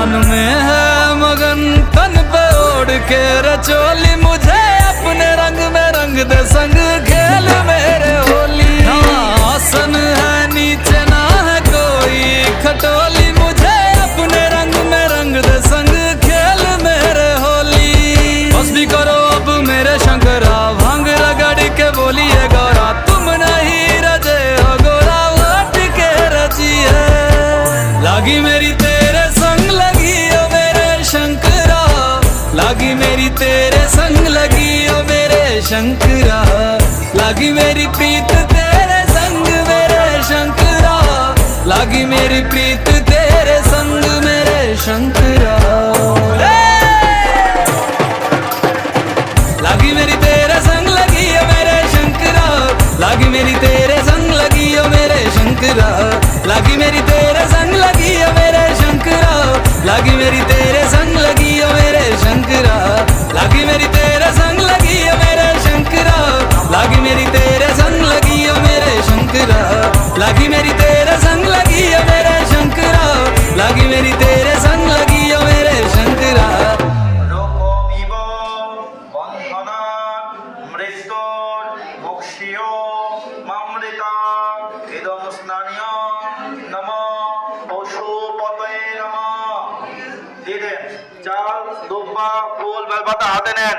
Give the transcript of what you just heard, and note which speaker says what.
Speaker 1: मन में है मगन तन पे ओढ़ के रचोली, मुझे अपने रंग में रंग दे संग खेल मेरे होली। ना आसन है नीचे ना है कोई खटोली, मुझे अपने रंग में रंग दे संग खेल मेरे होली। बस भी करो अब मेरे शंकरा, भांग रगड़ के बोलिए गौरा, तुम नहीं रजे हो गोरा वाट के रजी है। लागी मेरी तेरे संग लगी ओ मेरे शंकरा, लागी मेरी तेरे संग लगी ओ मेरे शंकरा, लागी मेरी प्रीत तेरे संग मेरे शंकरा, लागी मेरी प्रीत तेरे संग मेरे शंकरा। लागी मेरी तेरे संग लगी ओ मेरे शंकरा, लागी मेरी तेरे संग लगी ओ मेरे शंकरा, लागी मेरी तेरे संग लगी ओ मेरे शंकरा, लागी मेरी तेरे संग लगी ओ मेरे शंकरा, लागी मेरी तेरे संग लगी ओ मेरे शंकरा, लागी मेरी तेरे संग लगी ओ मेरे शंकरा, लागी मेरी तेरे संग लगी ओ मेरे शंकरा, लागी मेरी तेरे संग लगी ओ मेरे शंकरा।
Speaker 2: চাল দুব্বা ফুল বেলপাতা হাতে নেন।